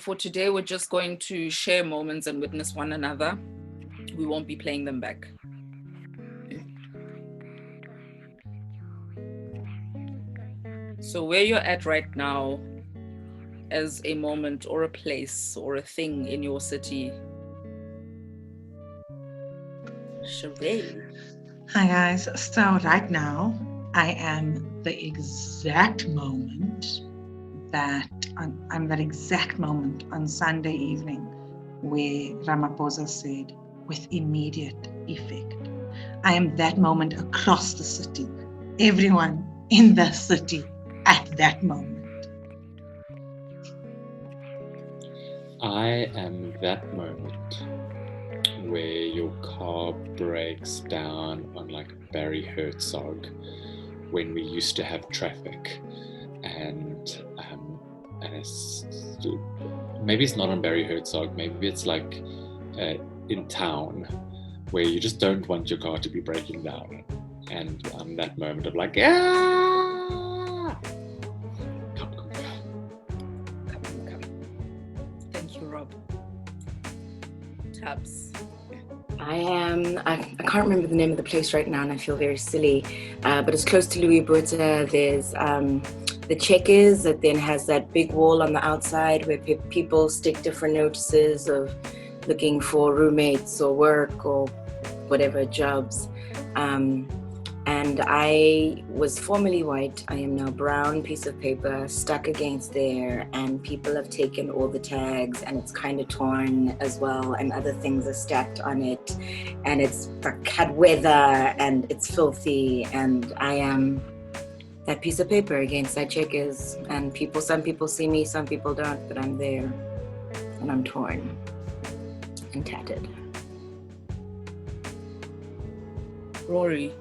for today, we're just going to share moments and witness one another. We won't be playing them back. So where you're at right now as a moment or a place or a thing in your city. Sheree. Hi guys, so right now I am the exact moment I'm that exact moment on Sunday evening where Ramaphosa said, with immediate effect. I am that moment across the city, everyone in the city at that moment. I am that moment where your car breaks down on like Barry Herzog when we used to have traffic, and it's, maybe it's not on Barry Herzog, maybe it's like in town where you just don't want your car to be breaking down, and that moment of like, ah! Come. Thank you, Rob. Tabs. I can't remember the name of the place right now, and I feel very silly, but it's close to Louis Vuitton. There's the Checkers that then has that big wall on the outside where people stick different notices of looking for roommates or work or whatever jobs. And I was formerly white. I am now brown piece of paper stuck against there, and people have taken all the tags, and it's kind of torn as well, and other things are stacked on it, and it's had weather, and it's filthy, and I am that piece of paper against that Checkers, and some people see me, some people don't, but I'm there, and I'm torn and tattered. Rory.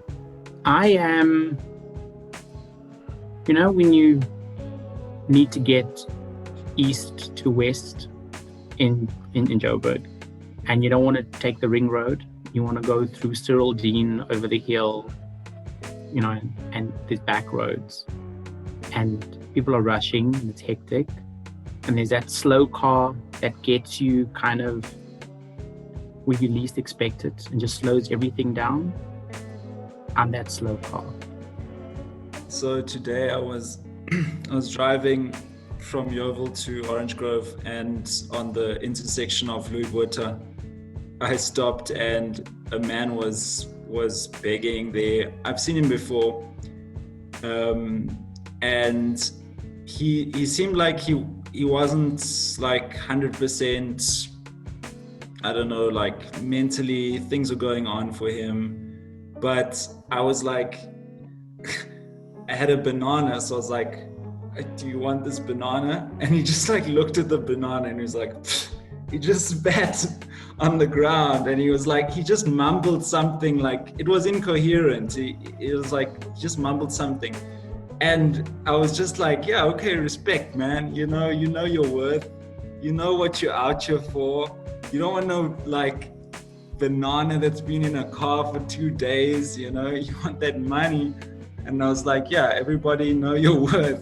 I am, when you need to get east to west in Joburg, and you don't want to take the ring road, you want to go through Cyril Dean over the hill, and there's back roads, and people are rushing, and it's hectic, and there's that slow car that gets you kind of where you least expect it and just slows everything down. I'm that slow car. So today I was driving from Yeovil to Orange Grove, and on the intersection of Louis Vuitton, I stopped and a man was begging there. I've seen him before, and he seemed like he wasn't like 100%. I don't know, like mentally things were going on for him. But I was like, I had a banana, so I was like, do you want this banana? And he just like looked at the banana and he was like, he just spat on the ground, and he was like, he just mumbled something, like it was incoherent. It was like, he just mumbled something. And I was just like, yeah, okay, respect, man. You know your worth. You know what you're out here for. You don't want no like banana that's been in a car for 2 days, you want that money. And I was like, yeah, everybody know your worth,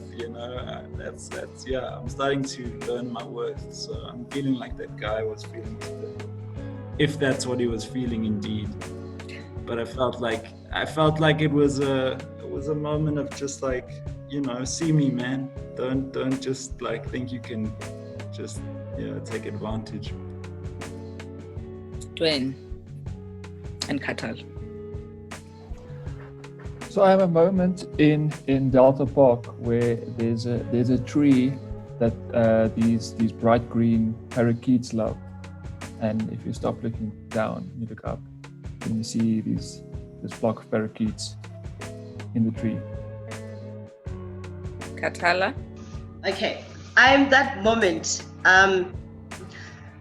that's yeah, I'm starting to learn my worth. So I'm feeling like that guy was feeling today, if that's what he was feeling indeed. But I felt like it was a moment of just like, see me, man. Don't just like think you can just take advantage. Dwayne and Katal. So I have a moment in Delta Park where there's a tree that these bright green parakeets love, and if you stop looking down, you look up, and you see this flock of parakeets in the tree. Katala. Okay, I'm that moment.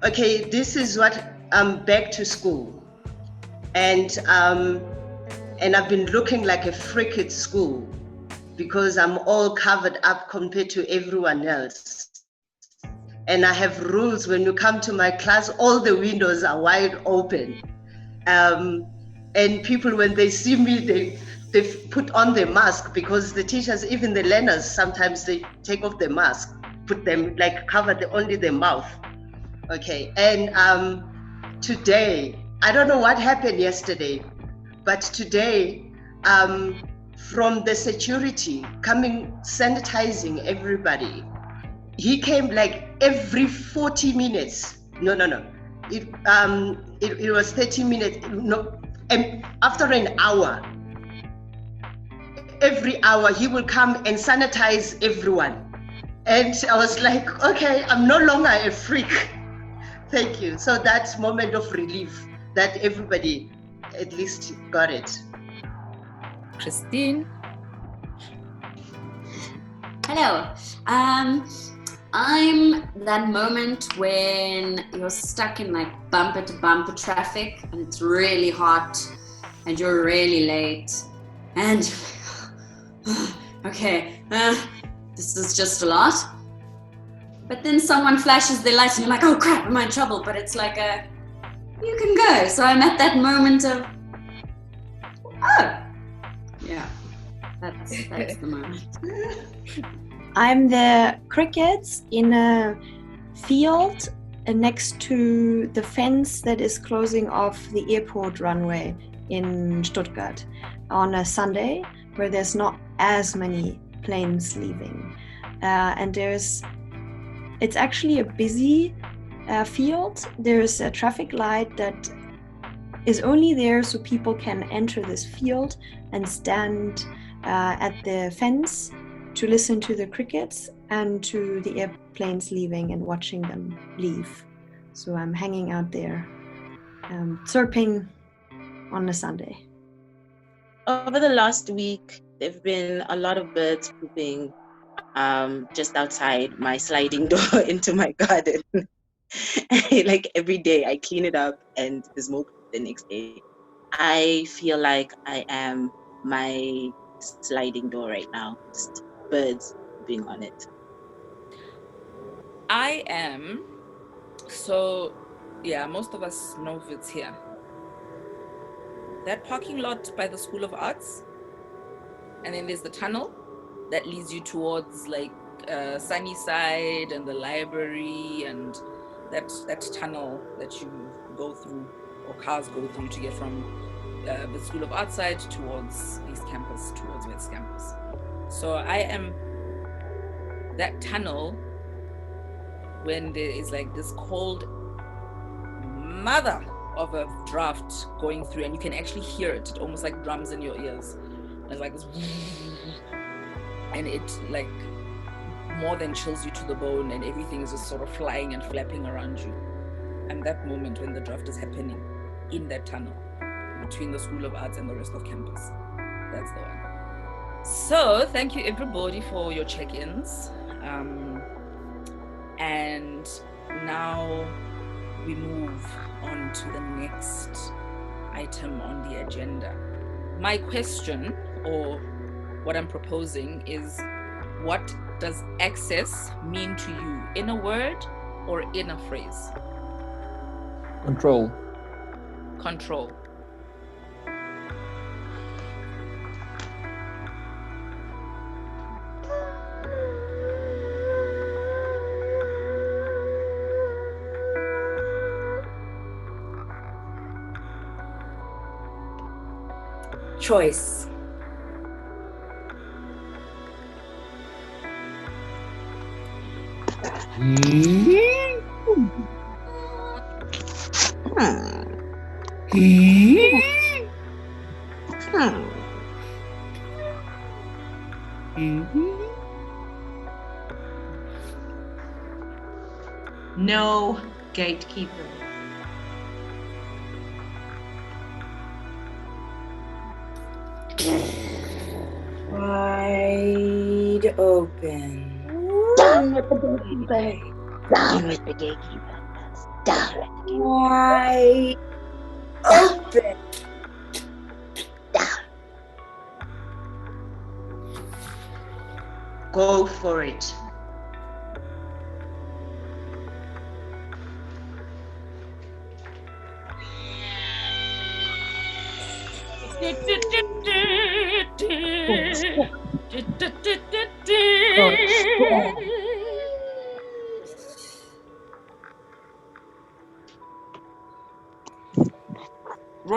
Okay, this is what I'm back to school, and I've been looking like a freak at school because I'm all covered up compared to everyone else. And I have rules. When you come to my class, all the windows are wide open. And people, when they see me, they put on their mask, because the teachers, even the learners, sometimes they take off their mask. put them, like cover only the mouth. Okay, and today, I don't know what happened yesterday, but today, from the security coming, sanitizing everybody, he came like every 40 minutes. No. It was 30 minutes. No, and after an hour, every hour he will come and sanitize everyone. And I was like, okay, I'm no longer a freak. Thank you. So that moment of relief that everybody at least got it. Christine? Hello. I'm that moment when you're stuck in like bumper to bumper traffic and it's really hot and you're really late and okay, this is just a lot. But then someone flashes their lights and you're like, oh crap, am I in trouble? But it's like you can go. So I'm at that moment of, oh, yeah, that's the moment. I'm the crickets in a field next to the fence that is closing off the airport runway in Stuttgart on a Sunday where there's not as many planes leaving. And it's actually a busy field. There's a traffic light that is only there so people can enter this field and stand at the fence to listen to the crickets and to the airplanes leaving and watching them leave. So I'm hanging out there, chirping on a Sunday. Over the last week, there have been a lot of birds pooping just outside my sliding door into my garden. Like every day I clean it up and there's more poop the next day. I feel like I am my sliding door right now, just birds being on it. I am, so yeah, most of us know if it's here. That parking lot by the School of Arts, and then there's the tunnel that leads you towards like Sunnyside and the library, and that tunnel that you go through, or cars go through to get from the School of Arts side towards East Campus, towards West Campus. So I am that tunnel when there is like this cold mother of a draft going through, and you can actually hear it. It almost like drums in your ears. And it's like this, and it like more than chills you to the bone, and everything is just sort of flying and flapping around you. And that moment when the draft is happening in that tunnel between the School of Arts and the rest of campus, that's the one. So thank you everybody for your check-ins. And now we move on to the next item on the agenda. My question, or what I'm proposing, is what does access mean to you in a word or in a phrase? Control. Control. Choice. No gatekeeper. Wide open. Down with the gatekeeper. Down with the gatekeeper. Down with the gatekeeper. Wide open. Down. Go for it.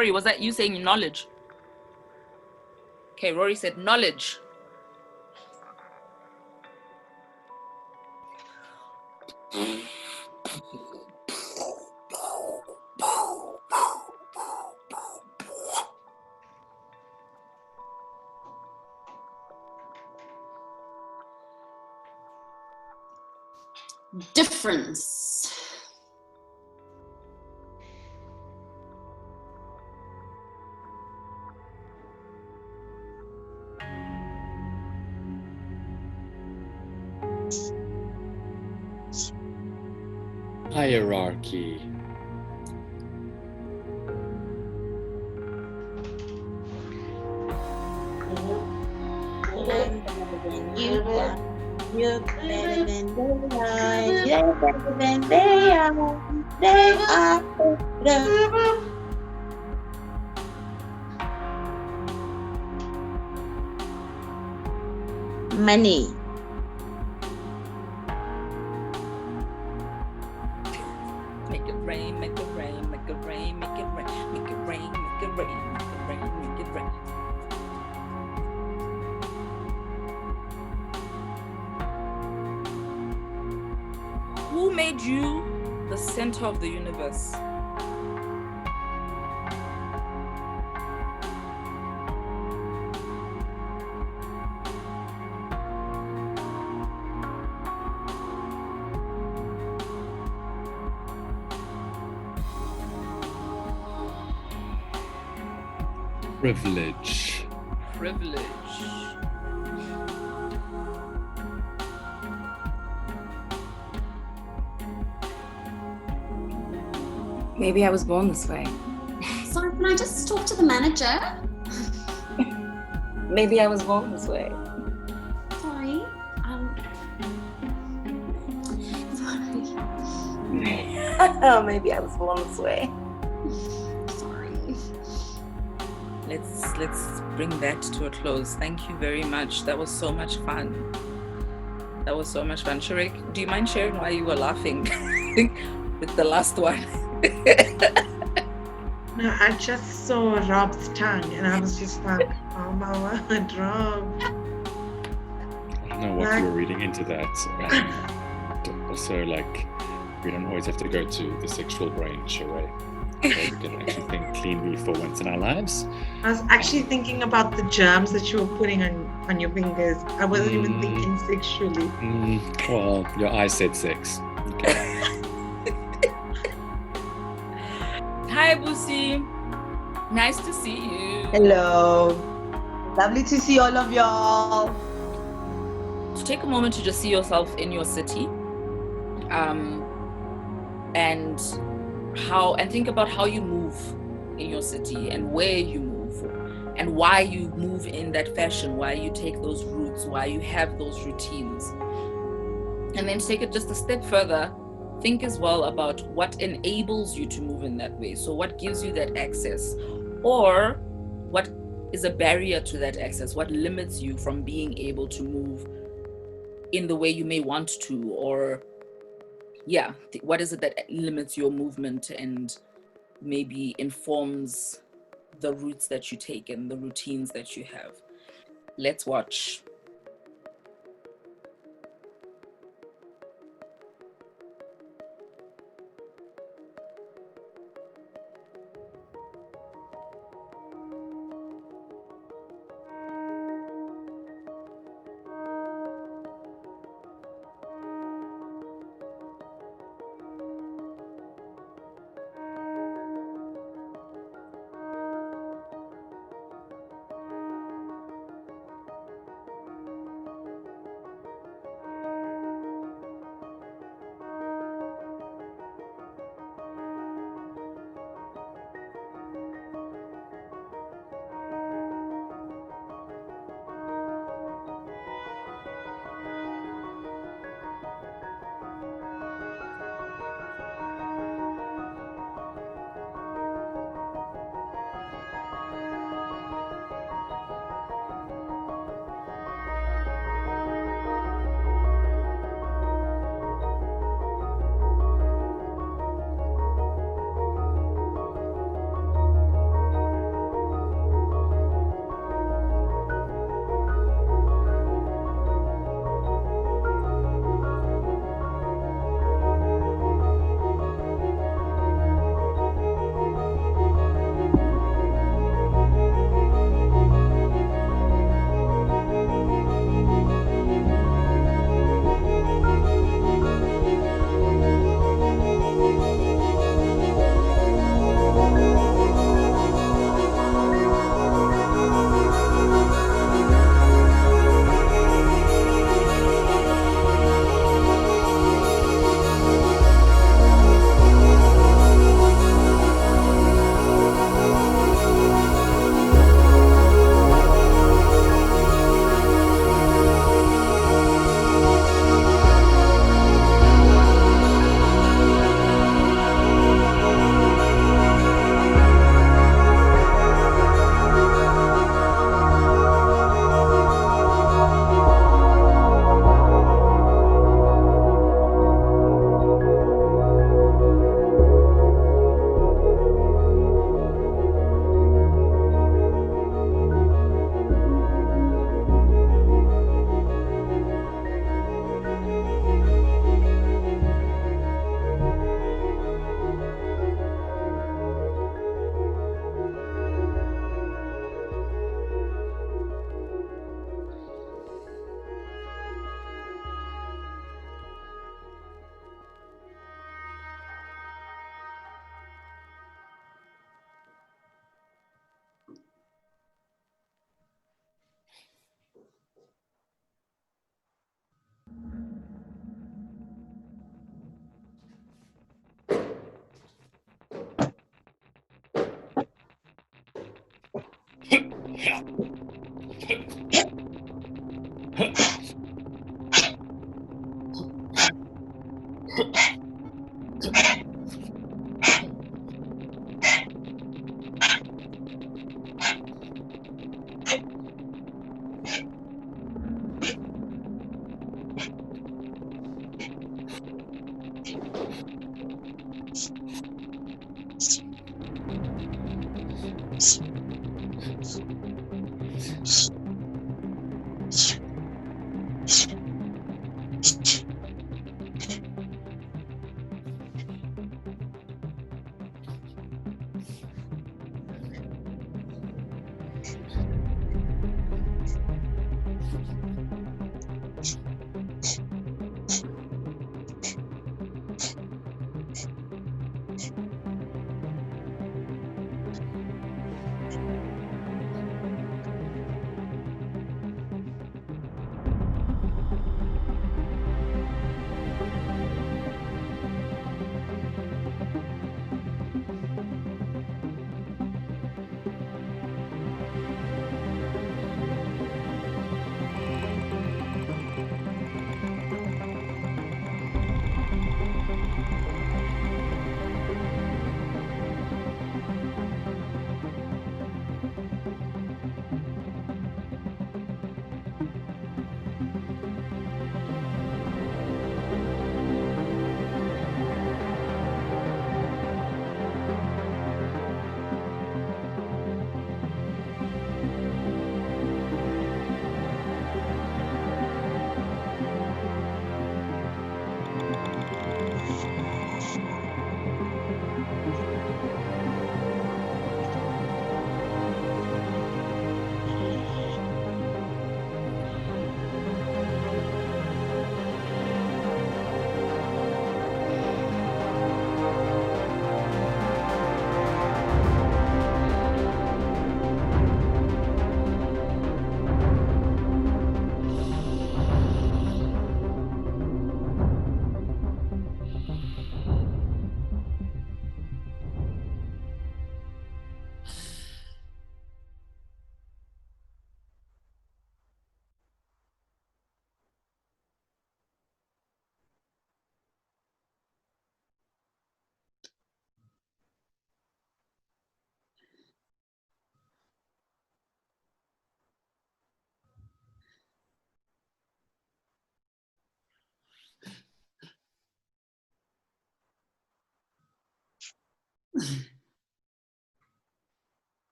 Rory, was that you saying knowledge? Okay, Rory said knowledge. Difference. Hierarchy. I'm better than you are. You're better than they are. You're better than they are. They are better. Money. Make it rain, make it rain, make it rain, make it rain, make it rain, make it rain, make it rain, make it rain. Who made you the center of the universe? Privilege. Privilege. Maybe I was born this way. Sorry, can I just talk to the manager? Maybe I was born this way. Sorry. Oh, maybe I was born this way. Sorry. Let's bring that to a close. Thank you very much. That was so much fun. That was so much fun. Sharek, do you mind sharing why you were laughing with the last one? No, I just saw Rob's tongue and I was just like, oh my word, Rob. I don't know what you were reading into that. Also, like, we don't always have to go to the sexual brain, Sheree. So we can actually think cleanly for once in our lives. I was actually thinking about the germs that you were putting on your fingers. I wasn't even thinking sexually. Well, your eyes said sex. Okay. Hi, Busi. Nice to see you. Hello. Lovely to see all of y'all. So take a moment to just see yourself in your city. And think about how you move in your city and where you move and why you move in that fashion, why you take those routes, why you have those routines. And then take it just a step further. Think as well about what enables you to move in that way. So what gives you that access, or what is a barrier to that access? What limits you from being able to move in the way you may want to, or what is it that limits your movement and maybe informs the routes that you take and the routines that you have? Let's watch.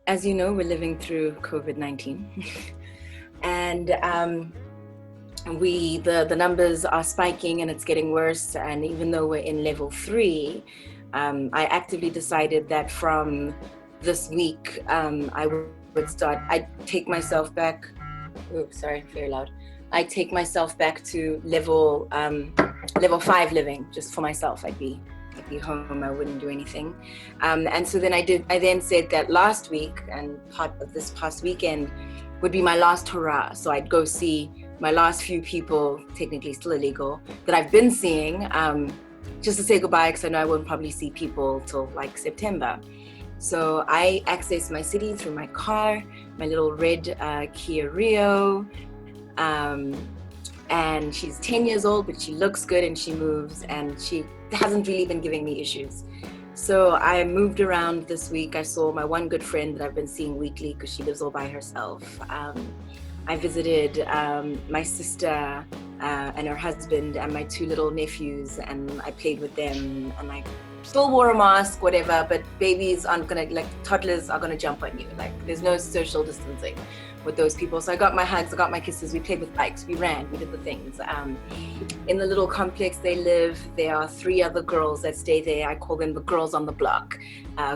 As you know, we're living through COVID-19 and the numbers are spiking and it's getting worse. And even though we're in level 3, I actively decided that from this week, I'd take myself back. Oh, sorry, very loud. I'd take myself back to level 5 living, just for myself. I'd be home, I wouldn't do anything. And so then I then said that last week and part of this past weekend would be my last hurrah. So I'd go see my last few people, technically still illegal, that I've been seeing, just to say goodbye, because I know I won't probably see people till like September. So I access my city through my car, my little red Kia Rio. And she's 10 years old, but she looks good and she moves and she hasn't really been giving me issues. So I moved around this week. I saw my one good friend that I've been seeing weekly because she lives all by herself. I visited my sister and her husband and my 2 little nephews, and I played with them, and I still wore a mask, whatever, but babies aren't gonna, like toddlers are gonna jump on you. Like there's no social distancing. with those people. So I got my hugs, I got my kisses, we played with bikes, we ran, we did the things. In the little complex they live, there are 3 other girls that stay there. I call them the girls on the block,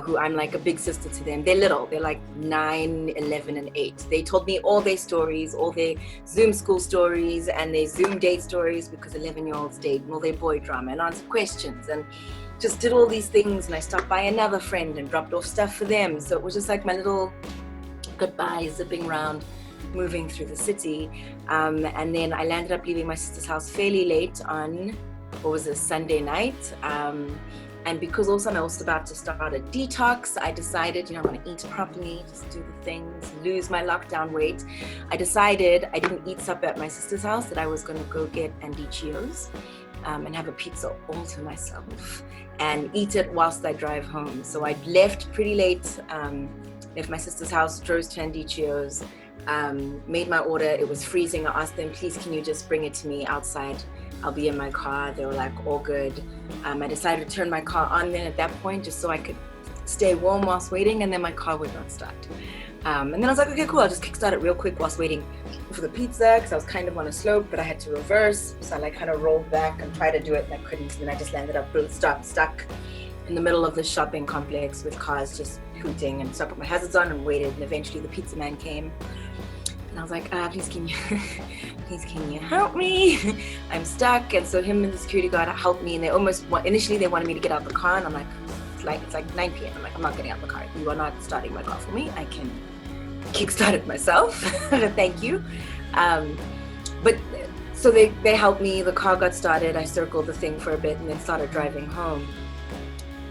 who I'm like a big sister to them. They're little, they're like 9, 11, and 8. They told me all their stories, all their Zoom school stories and their Zoom date stories, because 11-year-olds date, and all their boy drama, and answered questions, and just did all these things. And I stopped by another friend and dropped off stuff for them. So it was just like my little goodbye, zipping around, moving through the city. And then I landed up leaving my sister's house fairly late on, what was it, Sunday night. And because also I was about to start a detox, I decided, I'm gonna eat properly, just do the things, lose my lockdown weight. I decided I didn't eat supper at my sister's house, that I was gonna go get Andicchio's and have a pizza all to myself and eat it whilst I drive home. So I left pretty late, left my sister's house, drove to Andicchio's, made my order. It was freezing. I asked them, please, can you just bring it to me outside? I'll be in my car. They were like, all good. I decided to turn my car on then at that point, just so I could stay warm whilst waiting, and then my car would not start. And then I was like, okay, cool, I'll just kickstart it real quick whilst waiting for the pizza, because I was kind of on a slope, but I had to reverse. So I like kind of rolled back and tried to do it, and I couldn't. And then I just landed up stuck in the middle of the shopping complex with cars just hooting. And so I put my hazards on and waited, and eventually the pizza man came. And I was like, please can you help me? I'm stuck. And so him and the security guard helped me, and they initially they wanted me to get out the car, and I'm like, it's like 9 p.m. I'm like, I'm not getting out the car. You are not starting my car for me. I can kickstart it myself. Thank you. But so they helped me. The car got started. I circled the thing for a bit and then started driving home.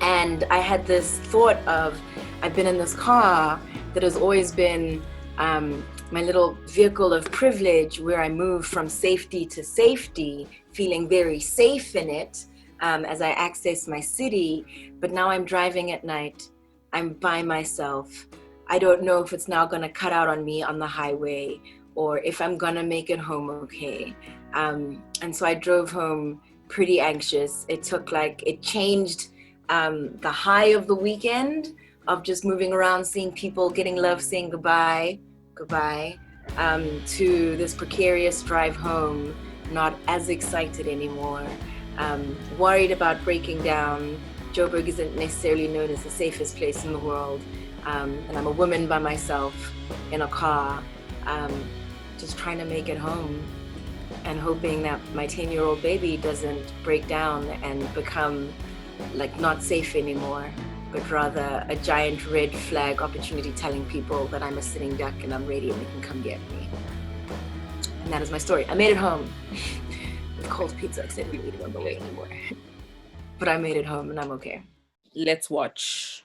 And I had this thought of, I've been in this car that has always been my little vehicle of privilege, where I move from safety to safety, feeling very safe in it as I access my city. But now I'm driving at night. I'm by myself. I don't know if it's now gonna cut out on me on the highway, or if I'm gonna make it home okay. And so I drove home pretty anxious. It changed the high of the weekend of just moving around, seeing people, getting love, saying goodbye, to this precarious drive home, not as excited anymore, worried about breaking down. Joburg isn't necessarily known as the safest place in the world. And I'm a woman by myself in a car, just trying to make it home and hoping that my 10-year-old baby doesn't break down and become like not safe anymore, but rather a giant red flag opportunity telling people that I'm a sitting duck and I'm ready and they can come get me. And that is my story. I made it home with cold pizza, because I didn't eat it on the way anymore. But I made it home and I'm okay. Let's watch.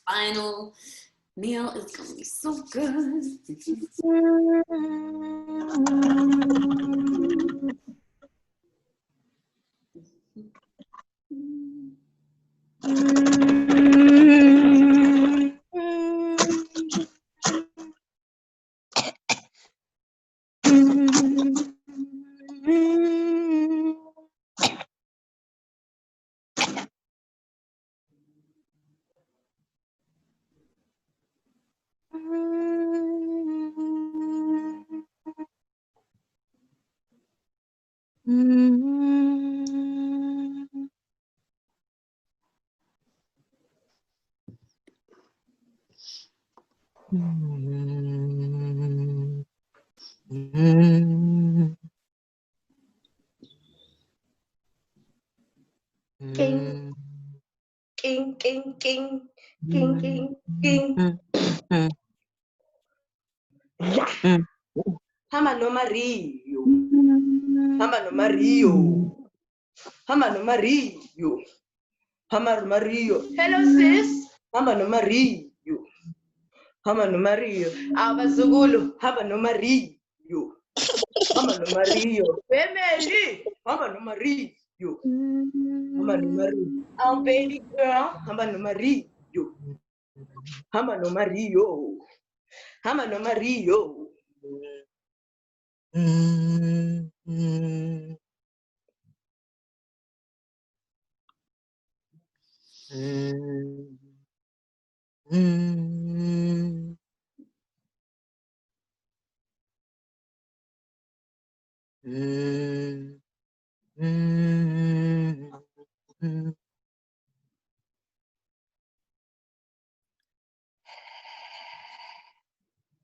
Final meal is gonna be so good. king, king, king, king, king. Yeah. Hamba no Mario. Hamba no Mario. Hamba no Mario. Hamba no Mario. Hello sis. Hamba no Mario. Hamba no Mario. Abazukulu. Hamba no Mario. Hamba no Mario. Family. Hamba no Mario. Hamba no Mario. Oh baby girl. Hamba no Mario. Hamba no Mario. Hamba no Mario.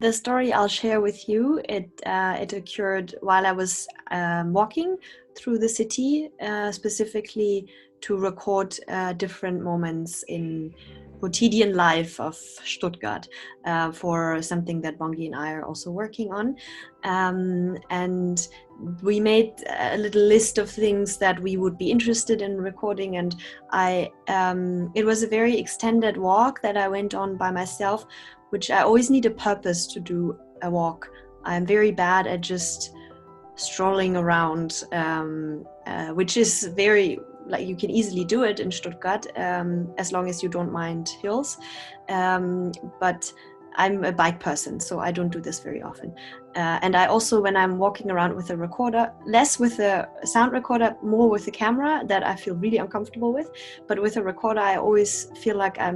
The story I'll share with you, it occurred while I was walking through the city, specifically to record different moments in quotidian life of Stuttgart for something that Bongi and I are also working on. And we made a little list of things that we would be interested in recording, and it was a very extended walk that I went on by myself, which I always need a purpose to do a walk. I'm very bad at just strolling around, which is very, like, you can easily do it in Stuttgart as long as you don't mind hills. But I'm a bike person, so I don't do this very often. And I also, when I'm walking around with a recorder, less with a sound recorder, more with a camera that I feel really uncomfortable with. But with a recorder, I always feel like I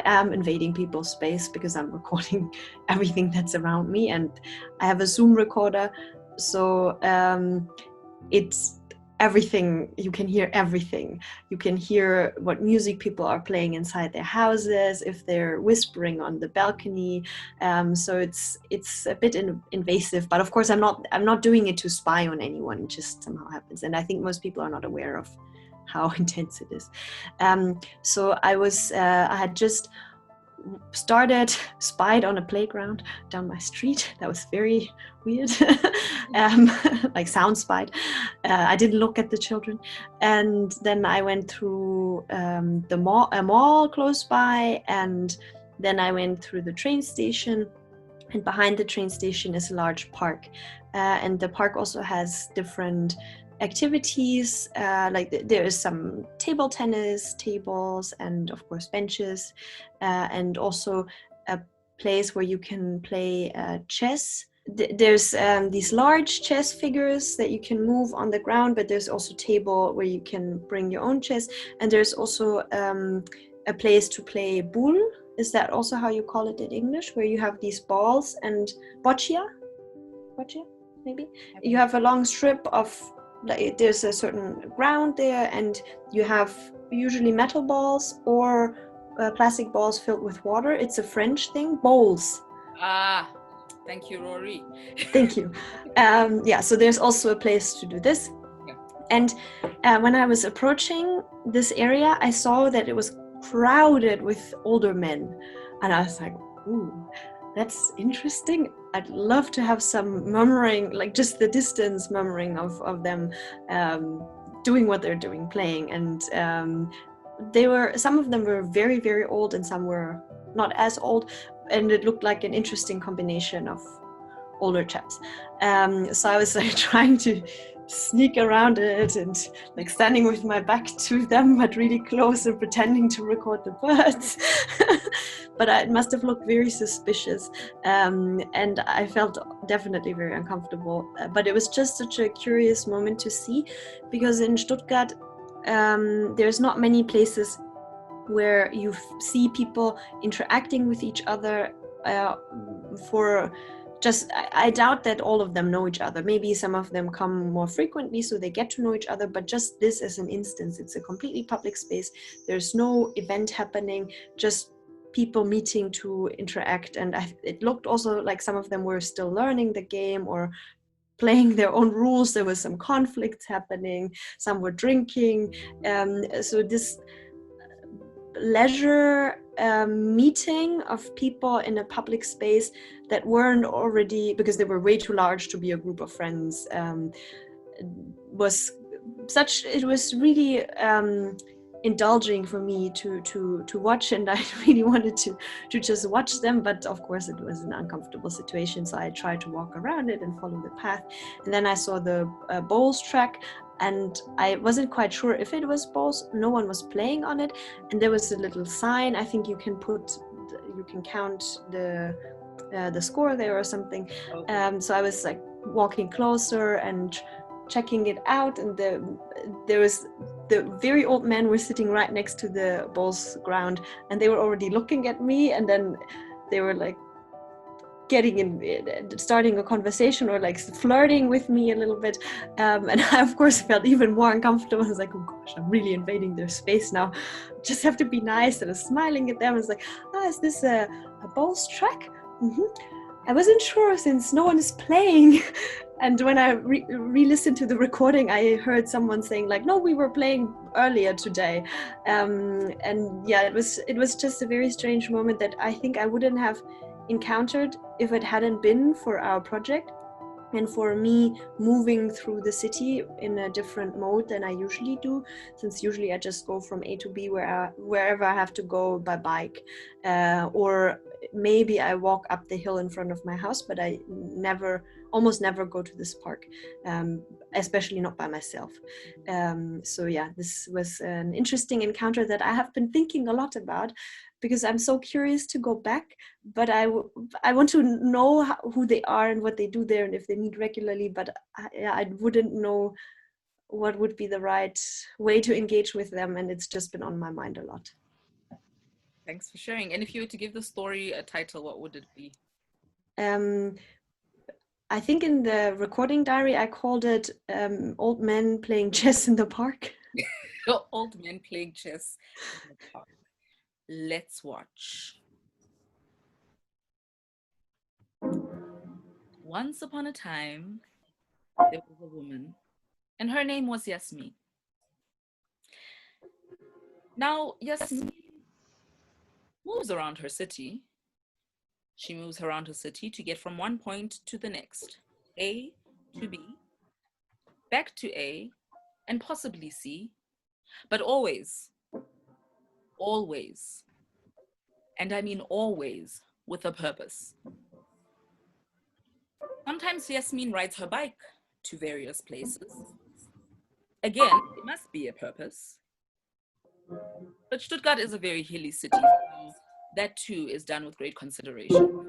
am invading people's space because I'm recording everything that's around me. And I have a Zoom recorder, so it's everything. You can hear everything. You can hear what music people are playing inside their houses, if they're whispering on the balcony. So it's a bit invasive, but of course I'm not doing it to spy on anyone. It just somehow happens, and I think most people are not aware of how intense it is. So I had just spied on a playground down my street. That was very weird. Like sound spied. I didn't look at the children, and then I went through a mall close by, and then I went through the train station, and behind the train station is a large park, and the park also has different activities, like there is some table tennis tables and of course benches, and also a place where you can play chess. There's these large chess figures that you can move on the ground, but there's also a table where you can bring your own chess, and there's also a place to play boule. Is that also how you call it in English, where you have these balls and boccia maybe? You have a long strip of, like, there's a certain ground there, and you have usually metal balls or plastic balls filled with water. It's a French thing, bowls. Thank you, Rory. Thank you. Yeah, so there's also a place to do this. Yeah. And when I was approaching this area, I saw that it was crowded with older men. And I was like, ooh, that's interesting. I'd love to have some murmuring, like just the distance murmuring of them doing what they're doing, playing. And some of them were very, very old, and some were not as old. And it looked like an interesting combination of older chaps. So I was like trying to sneak around it and like standing with my back to them, but really close, and pretending to record the birds. But it must have looked very suspicious, and I felt definitely very uncomfortable. But it was just such a curious moment to see, because in Stuttgart there's not many places where you see people interacting with each other I doubt that all of them know each other. Maybe some of them come more frequently, so they get to know each other, but just this as an instance, it's a completely public space. There's no event happening, just people meeting to interact. And it looked also like some of them were still learning the game or playing their own rules. There was some conflicts happening, some were drinking. So this leisure meeting of people in a public space that weren't already, because they were way too large to be a group of friends, it was really indulging for me to watch, and I really wanted to just watch them, but of course it was an uncomfortable situation, so I tried to walk around it and follow the path. And then I saw the bowls track, and I wasn't quite sure if it was bowls. No one was playing on it, and there was a little sign. I think you can count the score there or something. So I was like walking closer and checking it out, and there was the very old men were sitting right next to the bowls ground, and they were already looking at me, and then they were like starting a conversation or like flirting with me a little bit, and I of course felt even more uncomfortable. I was like, oh gosh, I'm really invading their space now, just have to be nice. And I was smiling at them. I was like, is this a bowls track? I wasn't sure since no one is playing. And when I re-listened to the recording, I heard someone saying like, no, we were playing earlier today. And yeah, it was just a very strange moment that I think I wouldn't have encountered if it hadn't been for our project and for me moving through the city in a different mode than I usually do, since usually I just go from A to B wherever I have to go by bike, or maybe I walk up the hill in front of my house, but I almost never go to this park, especially not by myself. So yeah, this was an interesting encounter that I have been thinking a lot about, because I'm so curious to go back, but I want to know who they are and what they do there and if they meet regularly, but I wouldn't know what would be the right way to engage with them, and it's just been on my mind a lot. Thanks for sharing. And if you were to give the story a title, what would it be? I think in the recording diary, I called it Old Men Playing Chess in the Park. Old men playing chess in the park. Let's watch. Once upon a time, there was a woman, and her name was Yasmin. Now, Yasmin moves around her city. She moves around her city to get from one point to the next, A to B, back to A, and possibly C, but always, and I mean always, with a purpose. Sometimes Yasmin rides her bike to various places. Again, it must be a purpose. But Stuttgart is a very hilly city, so that too is done with great consideration.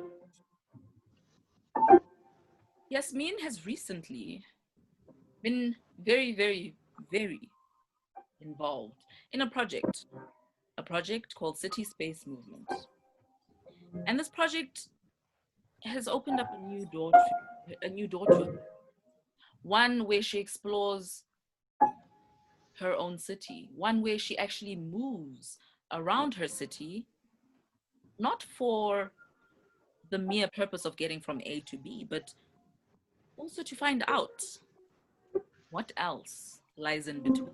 Yasmin has recently been very, very, very involved in a project called City.Space.Movement. And this project has opened up a new door to her. One where she explores her own city, one where she actually moves around her city, not for the mere purpose of getting from A to B, but also to find out what else lies in between.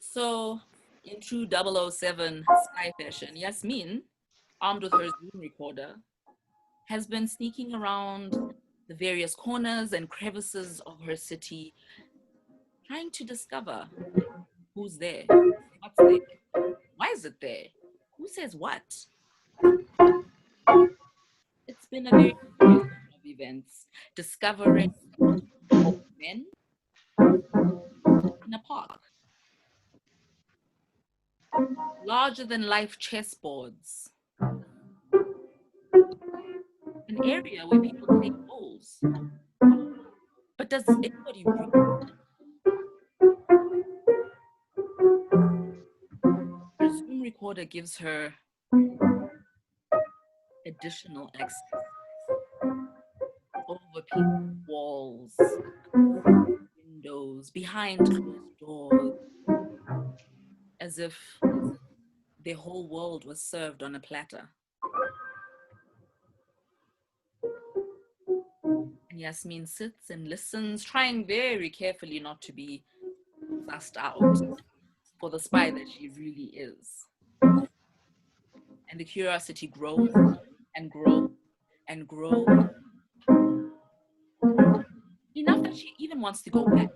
So in true 007 spy fashion, Yasmin, armed with her Zoom recorder, has been sneaking around the various corners and crevices of her city, trying to discover who's there, what's there, why is it there, who says what. It's been a very series of events, discovering old men in a park, larger than life chessboards, an area where people play bowls. But does anybody read? Her Zoom recorder gives her additional access over people's walls, windows, behind closed doors, as if their whole world was served on a platter. And Yasmin sits and listens, trying very carefully not to be sussed out. for the spy that she really is. And the curiosity grows and grows and grows. Enough that she even wants to go back.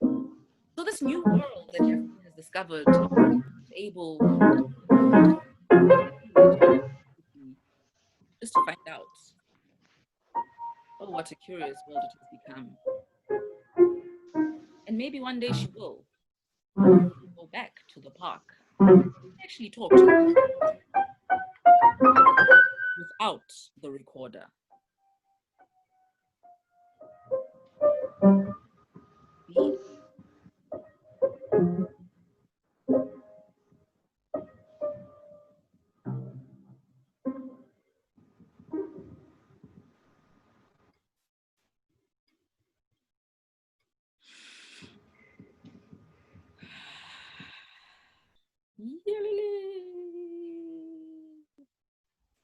So this new world that Jasmine has discovered is able just to find out. Oh, what a curious world it has become. And maybe one day she will go back to the park and actually talk to them without the recorder.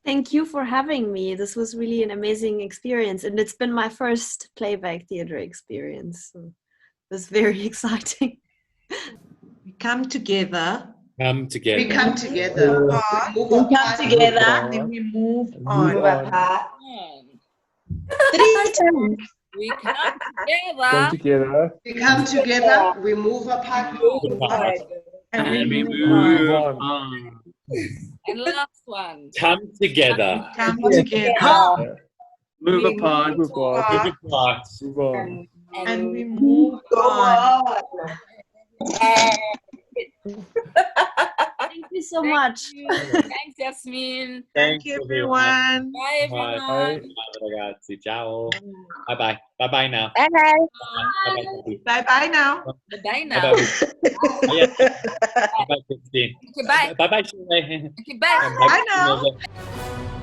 Thank you for having me. This was really an amazing experience, and it's been my first playback theater experience. So it was very exciting. We come together. Come together. We come together. We come together. Then we move Move on. Move apart. 3 times. We come Come together. together. We come together, we move apart. And we move move on. on. And last one. Come together. Come together. Move apart. Move on. Move apart. Move on. And we move Go on. on. Thank you so much. Thanks, Jasmine. Thank you, everyone. Bye, everyone. Bye. Ragazzi, ciao. Bye bye. Bye bye now. Bye bye. Bye bye now. Bye now. Bye bye, Christine. Okay, bye. Bye bye, Shirley. Okay, bye. Bye now.